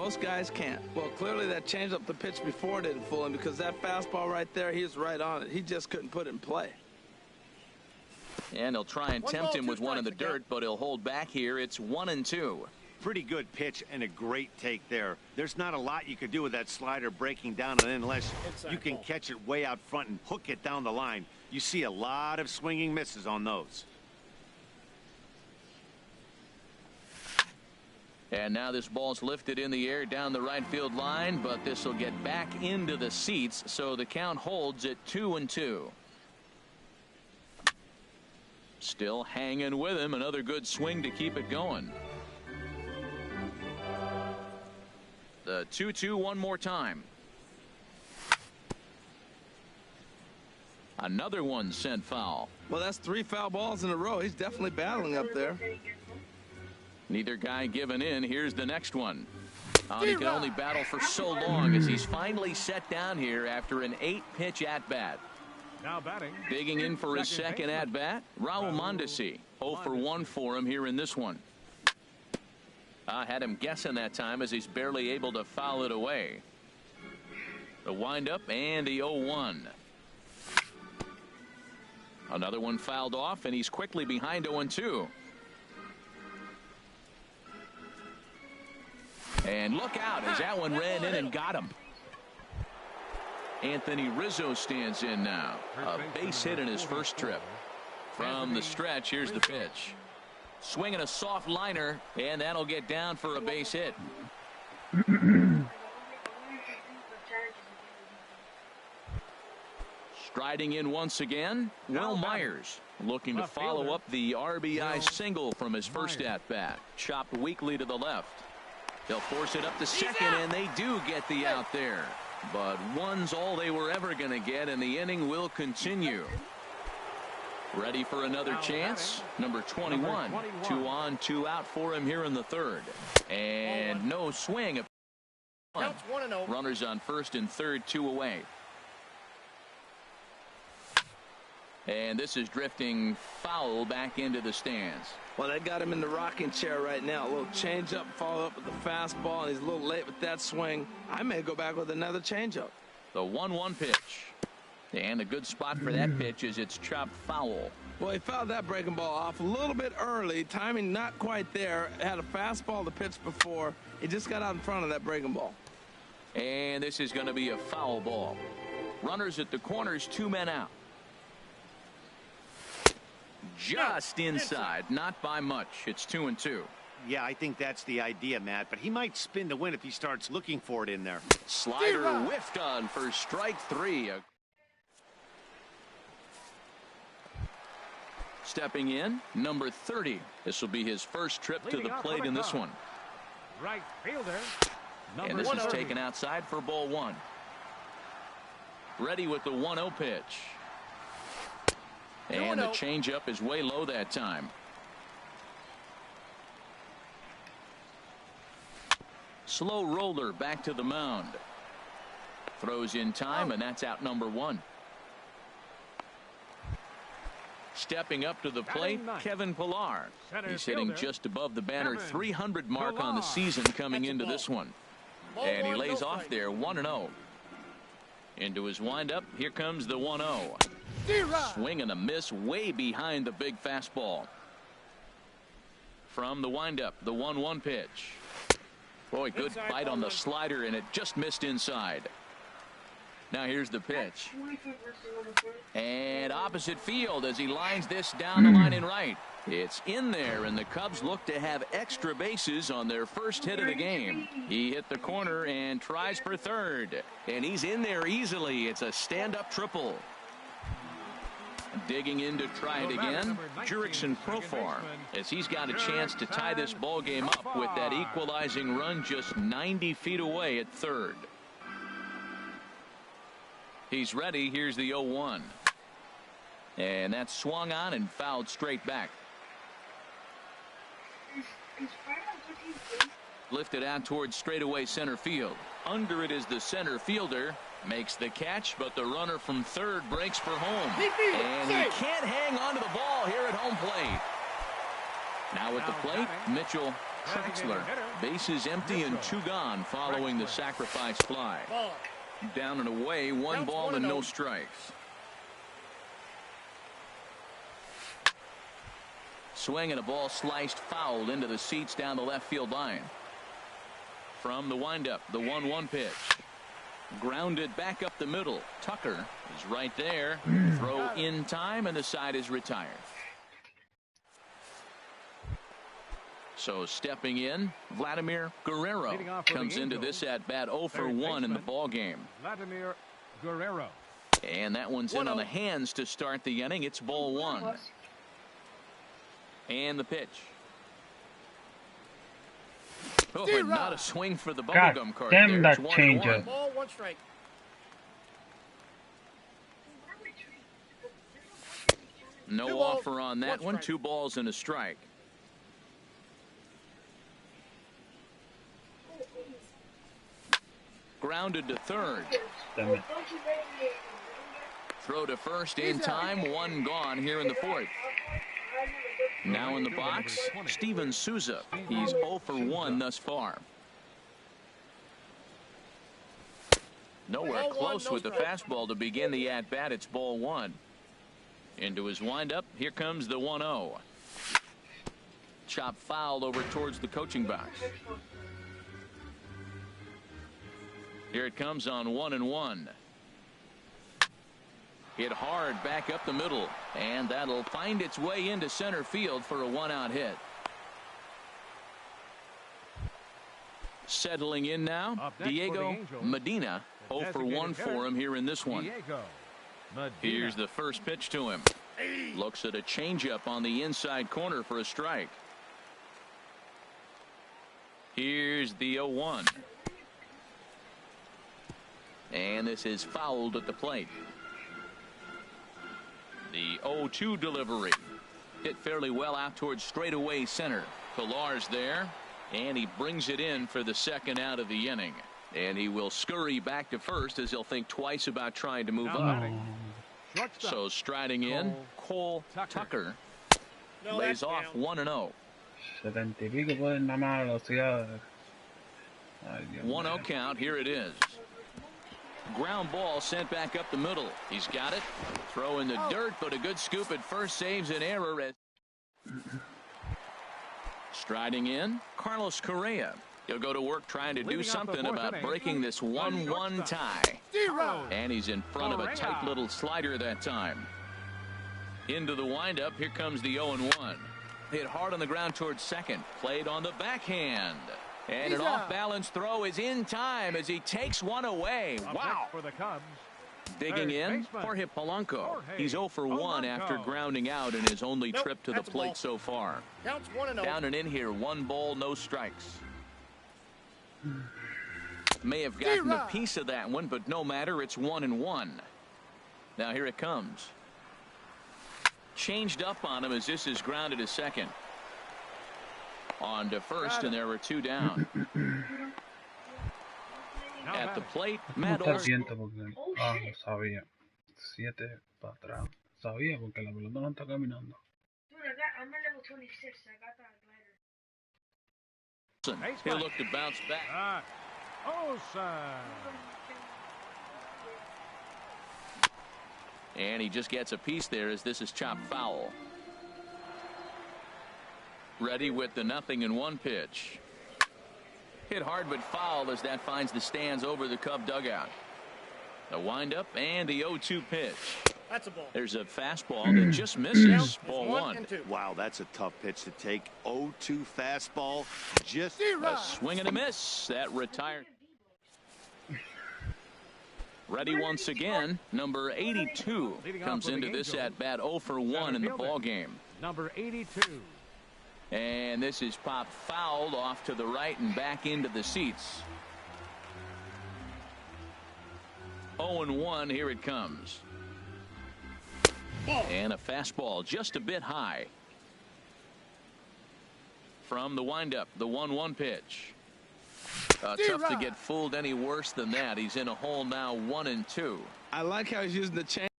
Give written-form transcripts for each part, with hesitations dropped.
Most guys can't. Well, clearly that changeup the pitch before didn't fool him, because that fastball right there, he was right on it. He just couldn't put it in play. And he'll try and tempt him with one in the dirt, but he'll hold back here. It's 1-2. Pretty good pitch and a great take there. There's not a lot you could do with that slider breaking down, and unless you can catch it way out front and hook it down the line. You see a lot of swinging misses on those. And now this ball's lifted in the air down the right field line, but this will get back into the seats, so the count holds at 2-2. Still hanging with him. Another good swing to keep it going. The 2-2 one more time. Another one sent foul. Well, that's 3 foul balls in a row. He's definitely battling up there. Neither guy giving in. Here's the next one. He can only battle for so long as he's finally set down here after an 8-pitch at-bat. Now batting. Digging in for his second at-bat, Raul Mondesi. 0 for 1 for him here in this one. Had him guessing that time as he's barely able to foul it away. The windup and the 0-1. Another one fouled off, and he's quickly behind 0-2. And look out as that one ran in and got him. Anthony Rizzo stands in now. A base hit in his first trip. From the stretch, here's the pitch. Swinging a soft liner, and that'll get down for a base hit. Striding in once again, Will Myers, looking to follow up the RBI single from his first at-bat. Chopped weakly to the left. They'll force it up to second, and they do get the out there. But one's all they were ever going to get, and the inning will continue. Ready for another chance. Number 21. 2 on, 2 out for him here in the third. And no swing. Runners on first and third, 2 away. And this is drifting foul back into the stands. Well, they got him in the rocking chair right now. A little changeup, follow up with the fastball, and he's a little late with that swing. I may go back with another changeup. The 1-1 pitch. And a good spot for that pitch is it's chopped foul. Well, he fouled that breaking ball off a little bit early. Timing not quite there. Had a fastball to pitch before. He just got out in front of that breaking ball. And this is going to be a foul ball. Runners at the corners, 2 men out. Just inside, not by much. It's 2-2. Yeah, I think that's the idea, Matt, but he might spin to win if he starts looking for it in there. Slider whiffed on for strike 3. Stepping in, number 30. This will be his first trip to the plate in this one. Right fielder. And this is taken outside for ball 1. Ready with the 1-0 pitch. And the changeup is way low that time. Slow roller back to the mound. Throws in time, and that's out number 1. Stepping up to the plate, Kevin Pillar. He's hitting just above the banner 300 mark on the season coming into this one. And he lays off there 1-0. Into his windup, here comes the 1-0. Swing and a miss way behind the big fastball. From the windup, the 1-1 pitch. Boy, good bite on the slider, and it just missed inside. Now here's the pitch. And opposite field as he lines this down the line in right. It's in there, and the Cubs look to have extra bases on their first hit of the game. He hit the corner and tries for third. And he's in there easily. It's a stand-up triple. Digging in to try it again, Jurickson Profar, as he's got a chance to tie this ball game up with that equalizing run just 90 feet away at third. He's ready. Here's the 0-1. And that's swung on and fouled straight back. Lifted out towards straightaway center field. Under it is the center fielder. Makes the catch, but the runner from third breaks for home. And he can't hang on to the ball here at home plate. Now at the plate, Mitchell Traxler, bases empty and 2 gone following the sacrifice fly. Down and away, 1 ball and no strikes. Swing and a ball sliced foul into the seats down the left field line. From the windup, the 1-1 pitch. Grounded back up the middle. Tucker is right there. Throw in time, and the side is retired. So stepping in, Vladimir Guerrero comes into this at bat 0 for 1 in the ball game. Vladimir Guerrero. And that one's in on the hands to start the inning. It's ball 1. And the pitch. Oh, and not a swing for the bubblegum card. Damn there. that changer. Ball, 1 strike. No offer on that one. 2 balls and a strike. Grounded to third. Damn it. Throw to first in time. 1 gone here in the 4th. Now in the box, Steven Souza. He's 0 for 1 thus far. Nowhere close with the fastball to begin the at-bat. It's ball 1. Into his windup. Here comes the 1-0. Chop fouled over towards the coaching box. Here it comes on 1-1. Hit hard back up the middle, and that'll find its way into center field for a 1-out hit. Settling in now, Diego Medina. 0 for 1 for him here in this one. Here's the first pitch to him. Looks at a changeup on the inside corner for a strike. Here's the 0-1. And this is fouled at the plate. The 0-2 delivery. Hit fairly well out towards straightaway center. Pilar's there, and he brings it in for the 2nd out of the inning. And he will scurry back to first as he'll think twice about trying to move up. So striding in, Cole Tucker lays off 1-0. 70 y pico pueden nada más velocidad. 1-0 count. Here it is. Ground ball sent back up the middle. He's got it. Throw in the dirt, but a good scoop at first saves an error. Striding in, Carlos Correa. He'll go to work trying to do something about breaking this 1-1 tie. And he's in front of a tight little slider that time. Into the windup. Here comes the 0-1. Hit hard on the ground towards second. Played on the backhand. And an off-balance throw is in time as he takes one away. Wow. For the Cubs. Digging in, Jorge Polanco. He's 0 for 1 after grounding out in his only trip to the plate so far. Down and in here, 1 ball, no strikes. May have gotten a piece of that one, but no matter, it's 1-1. Now here it comes. Changed up on him as this is grounded to second. On to first, and there were 2 down. At the plate, Matt Olson. No sabía. 7 para atrás. Sabía porque la pelota no está caminando. He'll look to bounce back. And he just gets a piece there as this is chopped foul. Ready with the 0-1 pitch. Hit hard but foul as that finds the stands over the Cub dugout. The windup and the 0-2 pitch. That's a ball. There's a fastball that just misses. Ball 1. Wow, that's a tough pitch to take. 0-2 fastball. Just a swing and a miss. That retired. Ready once again. Number 82 comes into this at bat 0 for 1 in the ball game. Number 82. And this is popped fouled off to the right and back into the seats. 0-1. Here it comes. And a fastball just a bit high. From the windup, the 1-1 pitch. Tough to get fooled any worse than that. He's in a hole now, 1-2. I like how he's using the change,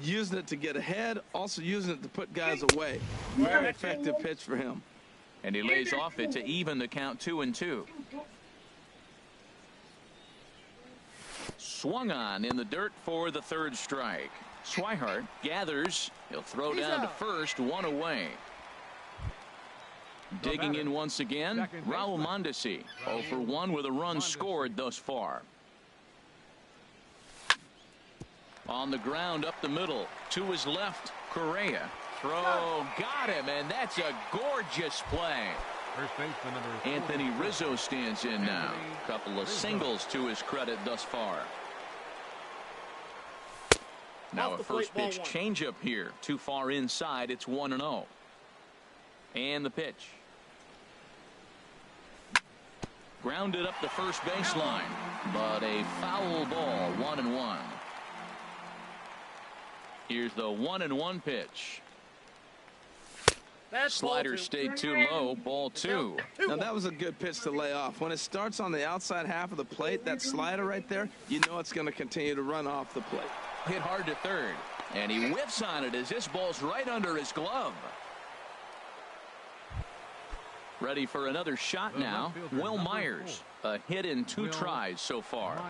using it to get ahead, also using it to put guys away. Very effective pitch for him. And he lays off it to even the count 2-2. Swung on in the dirt for the third strike. Swihart gathers. He'll throw down to first, one away. Digging in once again, Raul Mondesi. 0 for 1 with a run scored thus far. On the ground up the middle. To his left, Correa. Throw, got him, and that's a gorgeous play. Anthony Rizzo stands in now. Couple of singles to his credit thus far. Now a first pitch changeup here. Too far inside. It's 1-0. And the pitch. Grounded up the first baseline, but a foul ball. 1-1. Here's the 1-1 pitch. Slider stayed too low. Ball 2. Now that was a good pitch to lay off. When it starts on the outside half of the plate, that slider right there, you know it's going to continue to run off the plate. Hit hard to third, and he whiffs on it as this ball's right under his glove. Ready for another shot now. Will Myers, a hit in 2 tries so far.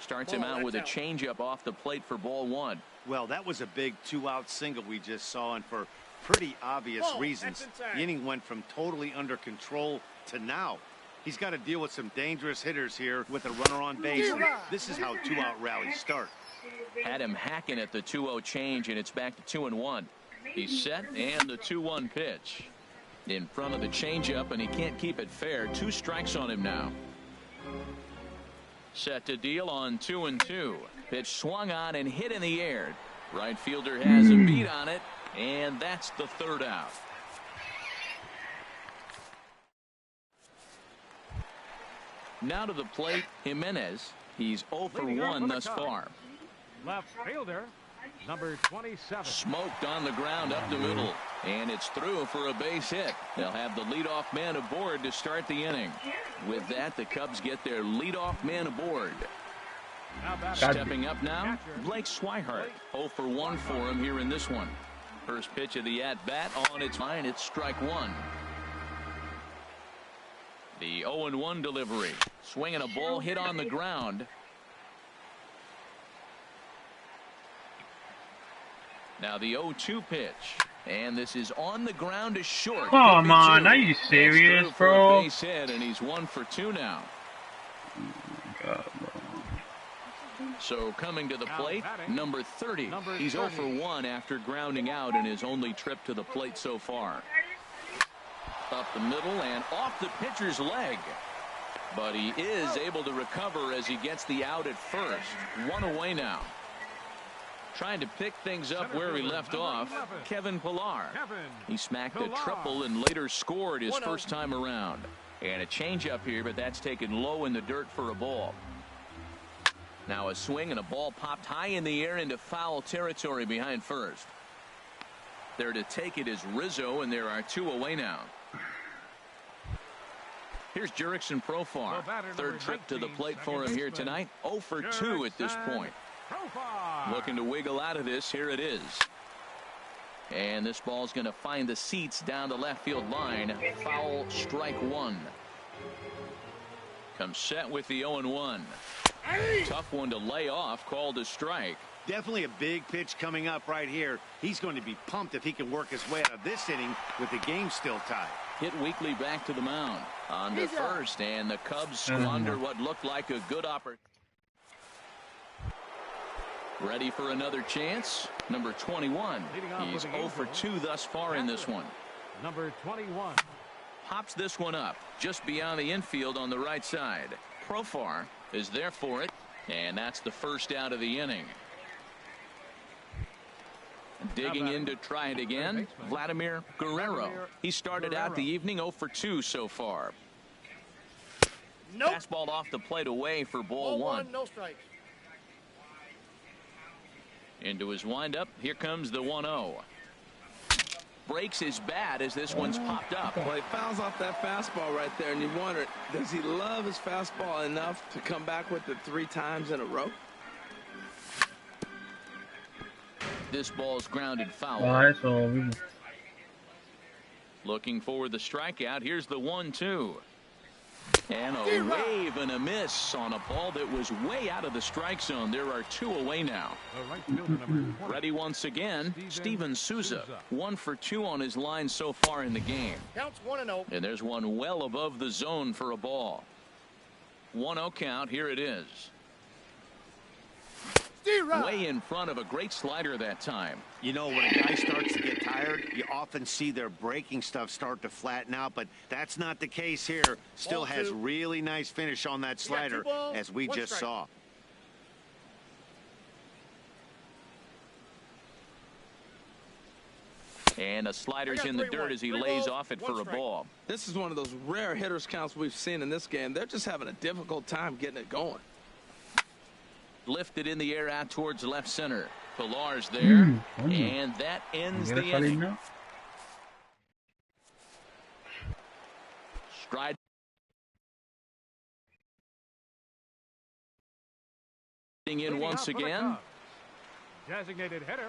Starts him out with a changeup off the plate for ball 1. Well, that was a big 2-out single we just saw, and for pretty obvious reasons. The inning went from totally under control to now. He's got to deal with some dangerous hitters here with a runner on base. This is how 2-out rallies start. Had him hacking at the 2-0 change, and it's back to 2-1. He's set, and the 2-1 pitch. In front of the changeup, and he can't keep it fair. 2 strikes on him now. Set to deal on 2-2. Pitch swung on and hit in the air. Right fielder has a beat on it, and that's the 3rd out. Now to the plate, Jimenez. He's 0 for 1 thus far. Left fielder, number 27. Smoked on the ground up the middle, and it's through for a base hit. They'll have the leadoff man aboard to start the inning. With that, the Cubs get their leadoff man aboard. Stepping up now, Blake Swihart. 0 for 1 for him here in this one. First pitch of the at-bat on its line. It's strike 1. The 0-1 delivery. Swinging a ball hit on the ground. Now the 0-2 pitch. And this is on the ground to short. Come on, are you serious, bro? Base hit, and he's 1 for 2 now. God, bro. So coming to the plate, number 30. He's 0 for 1 after grounding out in his only trip to the plate so far. Up the middle and off the pitcher's leg. But he is able to recover as he gets the out at first. 1 away now. Trying to pick things up where he left off, Kevin Pillar. He smacked a triple and later scored his first time around. And a changeup here, but that's taken low in the dirt for a ball. Now a swing and a ball popped high in the air into foul territory behind first. There to take it is Rizzo, and there are 2 away now. Here's Jurickson Profar. 3rd trip to the plate for him here tonight. 0 for 2 at this point. Looking to wiggle out of this. Here it is. And this ball's going to find the seats down the left field line. Foul, strike 1. Comes set with the 0-1. Tough one to lay off, called a strike. Definitely a big pitch coming up right here. He's going to be pumped if he can work his way out of this inning with the game still tied. Hit weakly back to the mound. On to first, and the Cubs squander what looked like a good opportunity. Ready for another chance. Number 21. He's 0 for 2 thus far in this one. Number 21. Pops this one up just beyond the infield on the right side. Profar is there for it, and that's the first out of the inning. Digging in to try it again, Vladimir Guerrero. He started out the evening 0 for 2 so far. Fastball off the plate away for ball 1. No strikes. Into his windup. Here comes the 1-0. Breaks his bat as this one's popped up. Well, he fouls off that fastball right there, and you wonder, does he love his fastball enough to come back with it 3 times in a row? This ball's grounded foul. Ah, eso, mismo. Looking for the strikeout. Here's the 1-2. And a wave and a miss on a ball that was way out of the strike zone. There are 2 away now. Ready once again, Steven Souza. 1 for 2 on his line so far in the game. Counts 1-0. And there's one well above the zone for a ball. 1-0 count. Here it is. Way in front of a great slider that time. You know, when a guy starts to get tired, you often see their breaking stuff start to flatten out, but that's not the case here. Still has really nice finish on that slider, as we just saw. And a slider's in the dirt as he lays off it for a ball. This is one of those rare hitters counts we've seen in this game. They're just having a difficult time getting it going. Lifted in the air out towards left center. Pilar's there, and that ends the inning. Stride in once again. Designated hitter.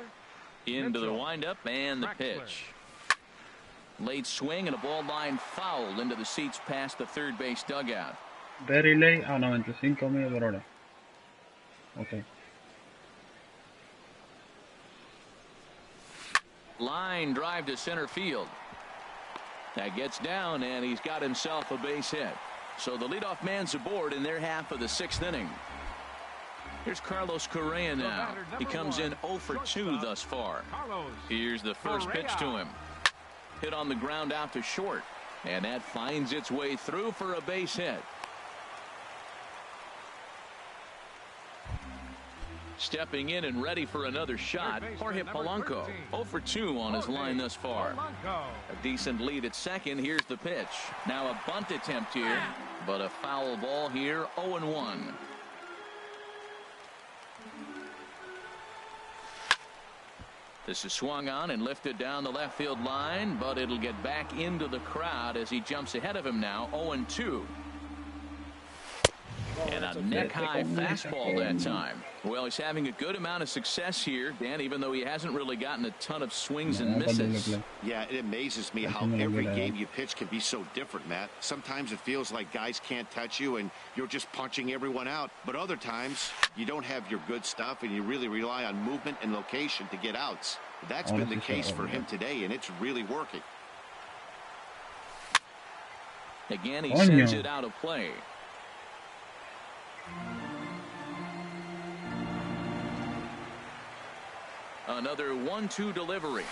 Into the windup and the pitch. Late swing and a ball line foul into the seats past the third base dugout. Very late. 95 millas por hora. Okay. Line drive to center field. That gets down, and he's got himself a base hit. So the leadoff man's aboard in their half of the 6th inning. Here's Carlos Correa now. He comes in 0 for 2 thus far. Here's the first pitch to him. Hit on the ground out to short, and that finds its way through for a base hit. Stepping in and ready for another shot, Jorge Polanco. 0 for 2 on his line thus far. A decent lead at second. Here's the pitch. Now a bunt attempt here, but a foul ball here. 0-1. This is swung on and lifted down the left field line, but it'll get back into the crowd as he jumps ahead of him now. 0-2. And a neck-high fastball that time. Well, he's having a good amount of success here, Dan, even though he hasn't really gotten a ton of swings and misses. Yeah, it amazes me how every game you pitch can be so different, Matt. Sometimes it feels like guys can't touch you and you're just punching everyone out. But other times, you don't have your good stuff and you really rely on movement and location to get outs. That's been the case for him today, and it's really working. Again, he sends it out of play. Another 1-2 delivery.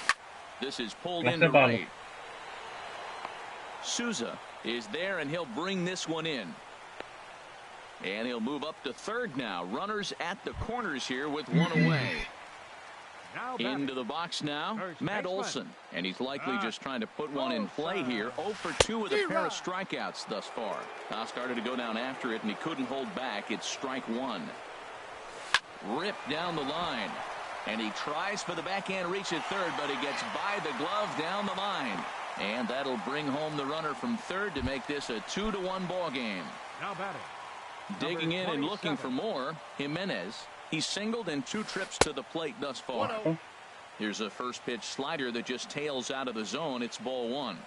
This is pulled into right. Souza is there, and he'll bring this one in. And he'll move up to third now. Runners at the corners here with one away. Into the box now, Matt Olson. And he's likely just trying to put one in play here. 0 for 2 with a pair of strikeouts thus far. Now started to go down after it, and he couldn't hold back. It's strike 1. Ripped down the line. And he tries for the backhand reach at third, but he gets by the glove down the line. And that'll bring home the runner from third to make this a 2-1 ball game. Now batting. Digging in and looking for more, Jimenez. He's singled in 2 trips to the plate thus far. Here's a first pitch slider that just tails out of the zone. It's ball 1.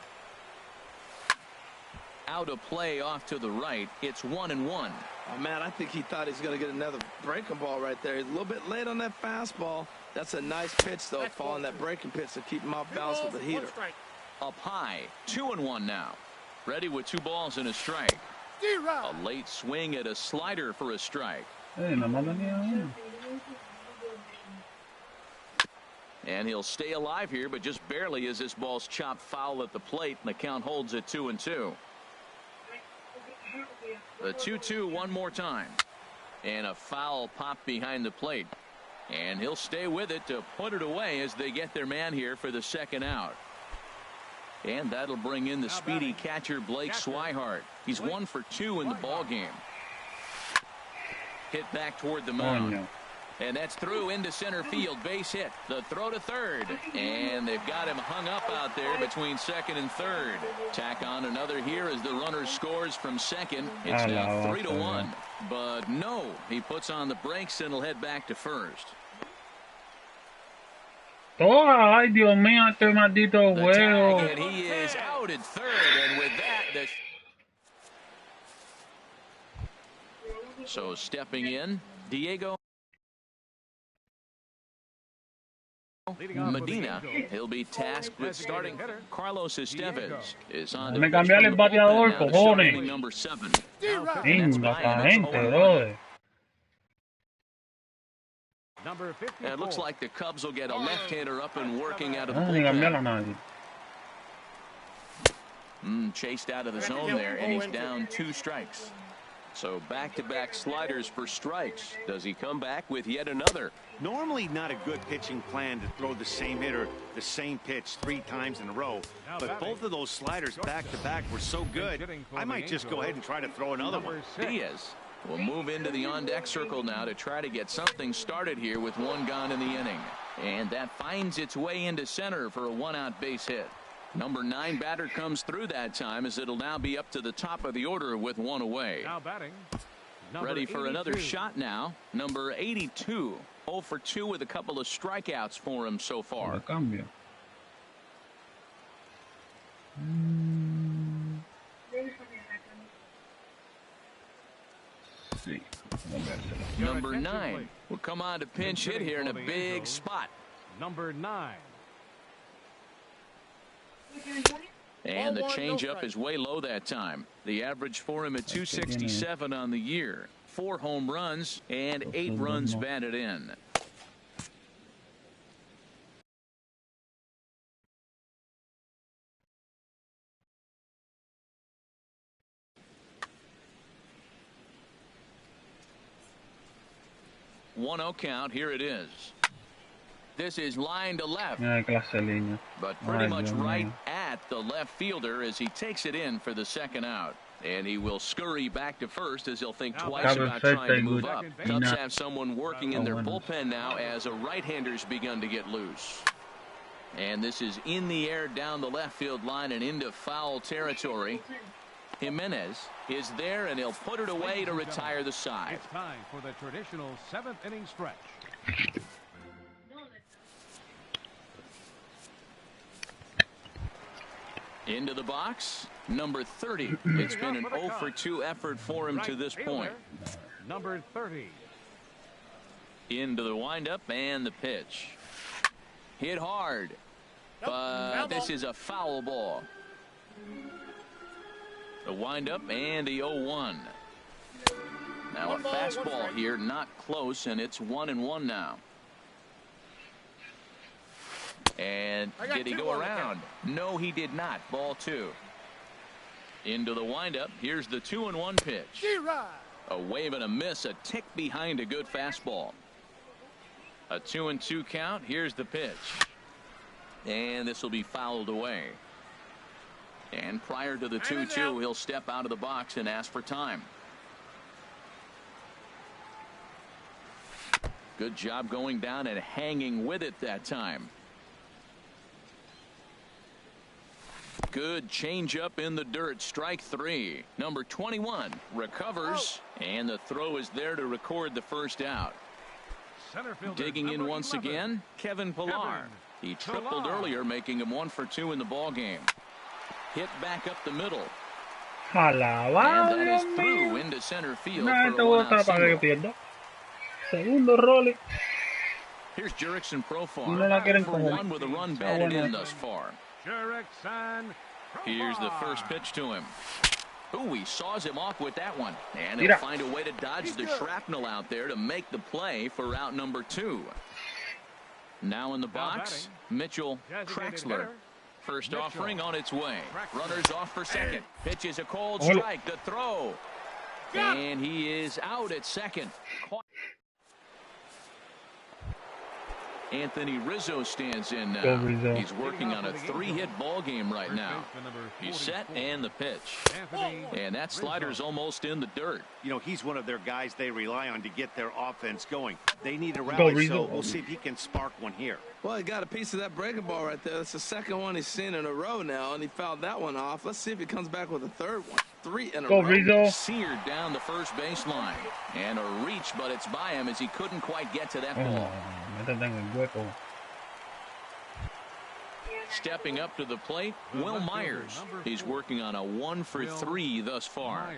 Out of play off to the right. It's 1-1. Oh, man, I think he thought he's going to get another breaking ball right there. He's a little bit late on that fastball. That's a nice pitch, though, following that breaking pitch to keep him off balance with the heater. Up high. 2-1 now. Ready with 2 balls and a strike. A late swing at a slider for a strike. And he'll stay alive here, but just barely as this ball's chopped foul at the plate, and the count holds at 2-2. The 2-2 one more time. And a foul pop behind the plate. And he'll stay with it to put it away as they get their man here for the second out. And that'll bring in the speedy catcher Blake Swihart. He's 1 for 2 in the ball game. Hit back toward the mound. And that's through into center field. Base hit. The throw to third. And they've got him hung up out there between second and third. Tack on another here as the runner scores from second. It's now 3-1. But no, he puts on the brakes and will head back to first. Oh, ay, Dios mío, este maldito The juego. tag, and he is out at third, and with that, so stepping in, Diego Medina. He'll be tasked with starting. Carlos Estevez is on the Déjame pitch cambiarle from el the bateador, bullpen now to start cojones. inning number 7. Venga, esta gente, brother. Number 54. It looks like the Cubs will get a left-hander up and working out of the No, ni cambiarlo a bullpen. nadie. Chased out of the zone there, and he's down 2 strikes. So back-to-back sliders for strikes. Does he come back with yet another? Normally not a good pitching plan to throw the same hitter, the same pitch 3 times in a row. But both of those sliders back-to-back were so good, I might just go ahead and try to throw another one. Diaz will move into the on-deck circle now to try to get something started here with 1 gone in the inning. And that finds its way into center for a 1-out base hit. Number 9 batter comes through that time, as it'll now be up to the top of the order with 1 away. Now batting. Ready for another shot now. Number 82. 0 for 2 with a couple of strikeouts for him so far. Cambio. Sí. Number 9 will come on to pinch hit here in a big spot. Number 9. And the changeup is way low that time. The average for him at 267 on the year. 4 home runs and 8 runs batted in. One 0 count. Here it is. This is line to left, but pretty much right at the left fielder as he takes it in for the second out. And he will scurry back to first as he'll think twice about trying to move up. Cubs have someone working in their bullpen now as a right-hander's begun to get loose. And this is in the air down the left field line and into foul territory. Jimenez is there, and he'll put it away to retire the side. It's time for the traditional 7th inning stretch. Into the box, number 30. It's been an 0 for 2 effort for him to this point. Number 30. Into the windup and the pitch. Hit hard, but this is a foul ball. The windup and the 0-1. Now a fastball here, not close, and it's 1-1 now. And did he go around? No, he did not. Ball 2. Into the windup. Here's the 2-1 pitch. A wave and a miss, a tick behind a good fastball. A 2-2 count. Here's the pitch. And this will be fouled away. And prior to the 2-2, he'll step out of the box and ask for time. Good job going down and hanging with it that time. Good changeup in the dirt. Strike 3. Number 21 recovers, and the throw is there to record the first out. Digging in once again, Kevin Pillar. He tripled earlier, making him 1 for 2 in the ball game. Hit back up the middle. And that is through into center field for a 1-out single. Segundo Rolly. Here's Jurickson Profar. No la quieren for como 1 with a run batted in thus far. Here's the first pitch to him. Ooh, he saws him off with that one. And he'll find a way to dodge the shrapnel out there to make the play for out number 2. Now in the box, Mitchell Traxler. First offering on its way. Runners off for second. Pitch is a cold strike. The throw. And he is out at second. Anthony Rizzo stands in now. He's working on a 3-hit ball game right now. He's set and the pitch. And that slider's almost in the dirt. You know, he's one of their guys they rely on to get their offense going. They need a rally, so we'll see if he can spark one here. Well, he got a piece of that breaking ball right there. That's the second one he's seen in a row now, and he fouled that one off. Let's see if he comes back with a third one. 3 in a row. Rizzo. Seared down the first baseline. And a reach, but it's by him as he couldn't quite get to that ball. Stepping up to the plate, Will Myers. He's working on a 1-for-3 thus far.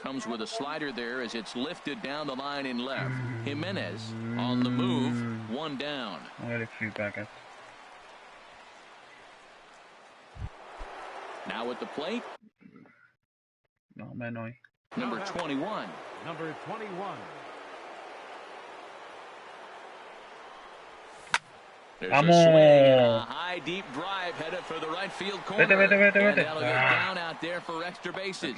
Comes with a slider there as it's lifted down the line in left. Jimenez on the move, 1 down. Now at the plate, number 21. Number 21. There's a swing, a high deep drive headed for the right field corner. And that'll get down out there for extra bases.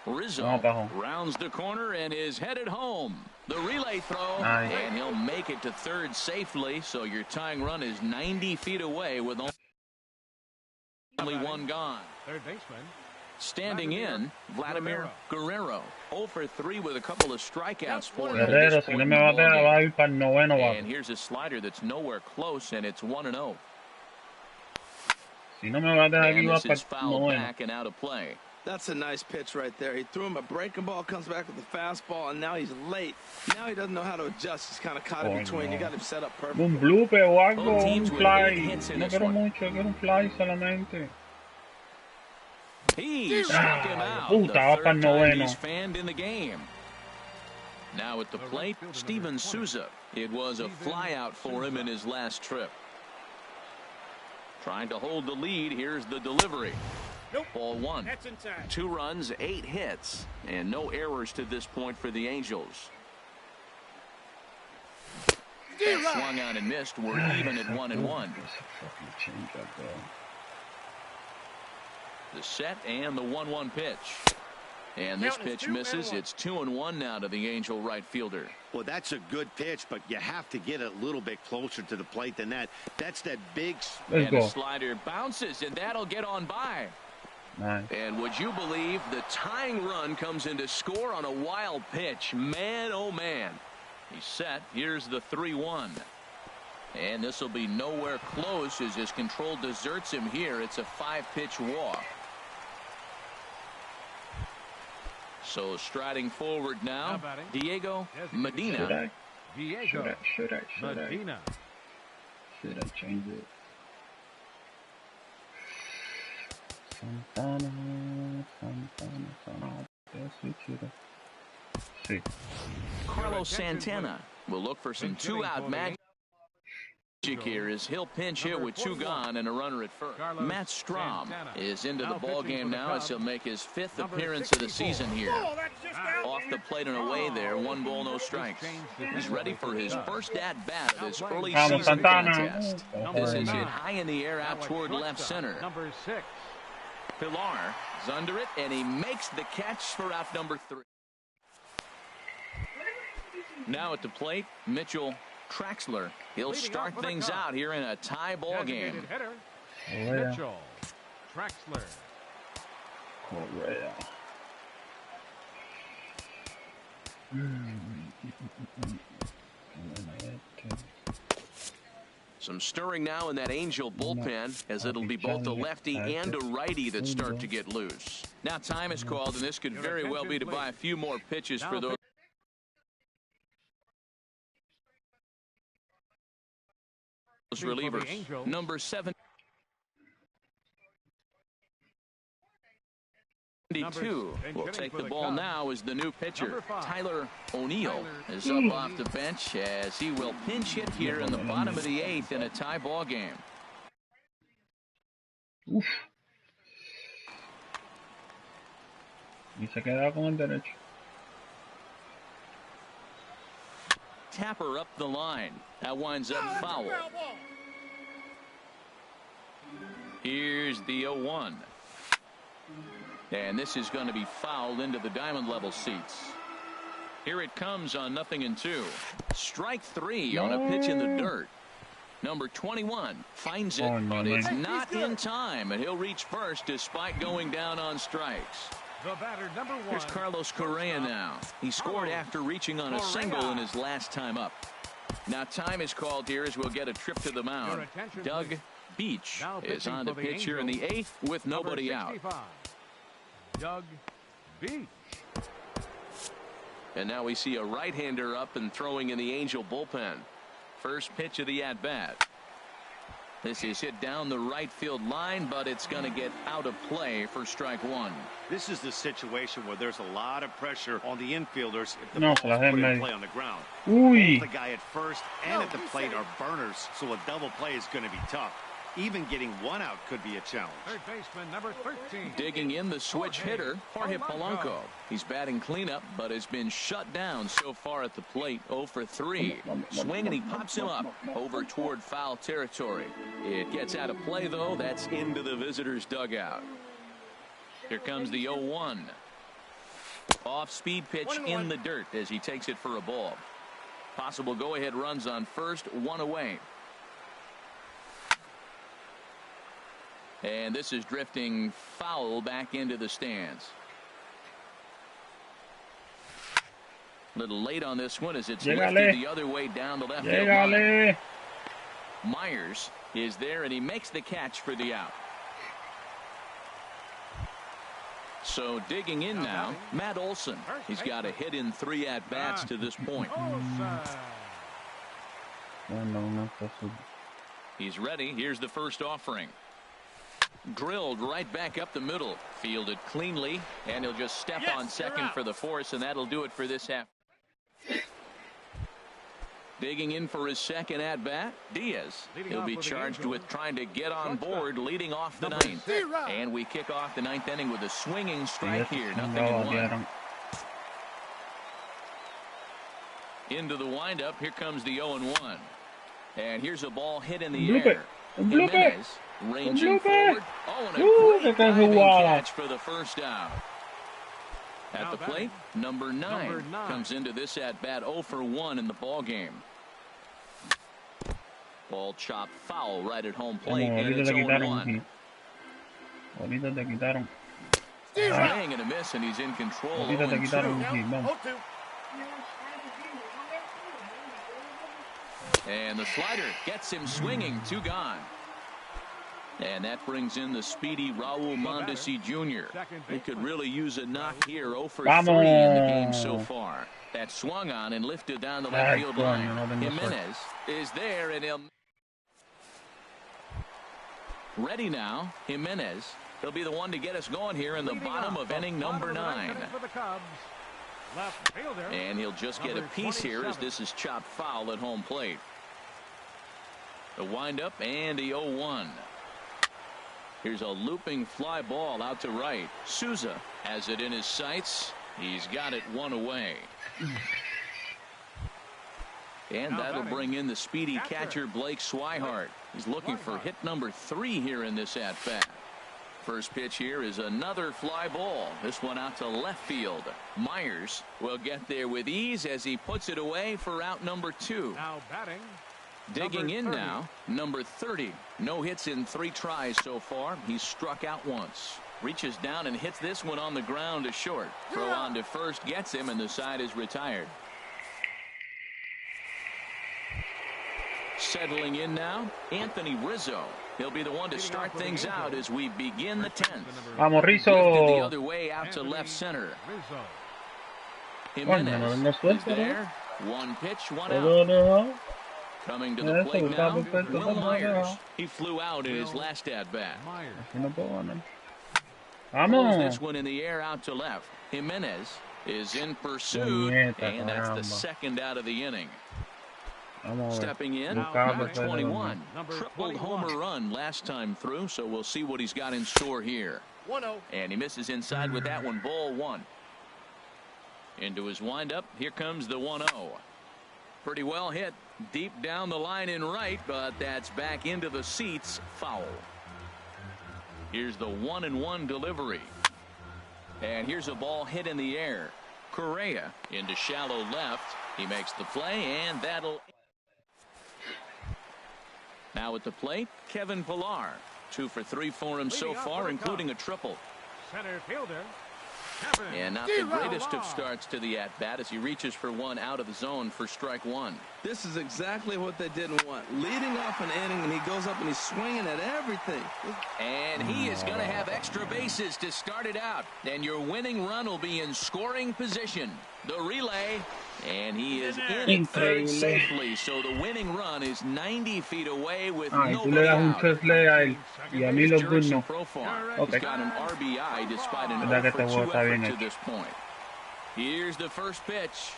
Rizzo rounds the corner and is headed home. The relay throw, and he'll make it to third safely. So your tying run is 90 feet away with only 1 gone. Third baseman. Standing in, Vladimir Guerrero. 0-for-3 with a couple of strikeouts for him. Guerrero, si no me batea, va a ir para el noveno. And here's a slider that's nowhere close, and it's 1-0. Si no me batea aquí, And va this para is el fouled noveno. back and out of play. That's a nice pitch right there. He threw him a breaking ball, comes back with the fastball, and now he's late. Now he doesn't know how to adjust. He's kind of caught in between. You got him set up perfectly. Un blooper o algo, Both un teams with fly. 8 hits in No this quiero one. mucho, quiero un fly solamente. He struck him out. puta, The va third pa'l time noveno. he's fanned in the game. Now at the plate, Steven Souza. It was a flyout for him in his last trip. Trying to hold the lead. Here's the delivery. Ball 1. 2 runs, 8 hits, and no errors to this point for the Angels. That swung on and missed. We're even at 1-1. The set and the 1-1 pitch. And this pitch misses. It's 2-1 now to the Angel right fielder. Well, that's a good pitch, but you have to get a little bit closer to the plate than that. That's that big. And the slider bounces, and that'll get on by. Nice. And would you believe the tying run comes into score on a wild pitch? Man, oh man. He's set. Here's the 3-1. And this will be nowhere close as his control deserts him here. It's a 5-pitch walk. So striding forward now, Diego Medina. Diego Medina. Should I change it? Santana. See. Carlos Santana will look for some 2-out magic here as he'll pinch hit with 2 gone and a runner at first. Matt Strom is into the ball game now as he'll make his 5th appearance of the season here. Off the plate and away there, 1 ball, no strikes. He's ready for his first at bat of this early season contest. This is hit high in the air out toward left center. Number 6. Pilar is under it, and he makes the catch for out number 3. Now at the plate, Mitchell Traxler. He'll start things out here in a tie ball game. Mitchell Traxler. Some stirring now in that Angel bullpen as it'll be both a lefty and a righty that start to get loose. Now time is called, and this could very well be to buy a few more pitches for those relievers. Number 7. 72 will take the ball now as the new pitcher. Tyler O'Neill is up off the bench as he will pinch hit here in the bottom of the 8th in a tie ball game. Uf. Y se queda con el derecho. Tapper up the line. That winds up foul. Here's the 0-1. And this is going to be fouled into the diamond level seats. Here it comes on 0-2. Strike 3 on a pitch in the dirt. Number 21 finds it, but it's not in time, and he'll reach first despite going down on strikes. The batter, number 1. Here's Carlos Correa now. He scored after reaching on a single in his last time up. Now time is called here as we'll get a trip to the mound. Doug Beach is on the pitch here in the 8th with nobody out. Doug Beach. And now we see a right-hander up and throwing in the Angel bullpen. First pitch of the at-bat. This is hit down the right field line, but it's going to get out of play for strike one. This is the situation where there's a lot of pressure on the infielders if the No, ball se la is dejé put en in medio. play on the ground. Uy. Both the guy at first and at the plate are burners, so a double play is going to be tough. Even getting one out could be a challenge. Third baseman number 13. Digging in the switch hitter, Jorge Polanco. He's batting cleanup, but has been shut down so far at the plate. 0 for 3. Swing, and he pops him up over toward foul territory. It gets out of play, though. That's into the visitor's dugout. Here comes the 0-1. Off-speed pitch in the dirt as he takes it for a ball. Possible go-ahead runs on first, one away. And this is drifting foul back into the stands. Little late on this one as it's lifted the other way down the left field line. Myers is there, and he makes the catch for the out. So digging in now, Matt Olson. He's got a hit in 3 at-bats to this point. He's ready. Here's the first offering. Drilled right back up the middle. Fielded cleanly, and he'll just step on second for the force, and that'll do it for this half. Digging in for his second at-bat, Diaz. He'll be charged with trying to get on board, leading off the ninth. And we kick off the ninth inning with a swinging strike here. 0-1. Into the windup. Here comes the 0-1. And here's a ball hit in the air. Jimenez ranging forward. Oh, and a great diving catch for the first out. At the plate, number 9 comes into this at-bat 0 for 1 in the ball game. Ball chopped foul right at home plate, and it's 0-1. Swing and a miss, and he's in control. 0-2. And the slider gets him swinging. 2 gone. And that brings in the speedy Raul Mondesi Jr. He could really use a knock here. 0 for 3 in the game so far. That swung on and lifted down the left field line. Jimenez is there, and he'll ready now. Jimenez, he'll be the one to get us going here in the bottom of inning number 9. And he'll just get a piece here as this is chopped foul at home plate. The windup and the 0-1. Here's a looping fly ball out to right. Souza has it in his sights. He's got it 1 away. And that'll bring in the speedy catcher Blake Swihart. He's looking for hit number 3 here in this at-bat. First pitch here is another fly ball. This one out to left field. Myers will get there with ease as he puts it away for out number 2. Now batting. Digging in now, number 30. No hits in 3 tries so far. He's struck out once. Reaches down and hits this one on the ground to short. Throw on to first gets him, and the side is retired. Settling in now, Anthony Rizzo. He'll be the one to start things out as we begin the 10th. Vamos, Rizzo. Lifted the other way out to left center. Jimenez is there. 1 pitch, 1 out. Coming to the plate now, Will Myers. He flew out in his last at-bat. Throws this one in the air out to left. Jimenez is in pursuit, and that's the second out of the inning. Stepping in, number 21. Tripled homer run last time through, so we'll see what he's got in store here. 1-0. And he misses inside with that one. Ball 1. Into his windup. Here comes the 1-0. Pretty well hit deep down the line in right, but that's back into the seats. Foul. Here's the 1-1 delivery. And here's a ball hit in the air. Correa into shallow left. He makes the play, and that'll. Now at the plate, Kevin Pillar. 2 for 3 for him so far, including a triple. Center fielder. And not the greatest of starts to the at-bat as he reaches for one out of the zone for strike 1. This is exactly what they didn't want. Leading off an inning, and he goes up and he's swinging at everything. And he is going to have extra bases to start it out. And your winning run will be in scoring position. The relay, and he is in at third safely. So the winning run is 90 feet away with nobody out. First play a él y a mí los good no. Okay. He's got an RBI despite an 0-for-2 effort to this point. Here's the first pitch.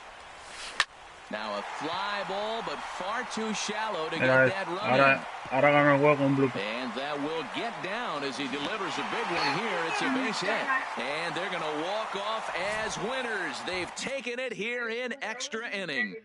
Now a fly ball, but far too shallow to get that run in. Ahora ganó el juego con blue. And that will get down as he delivers a big one here. It's a base hit. And they're going to walk off as winners. They've taken it here in extra inning.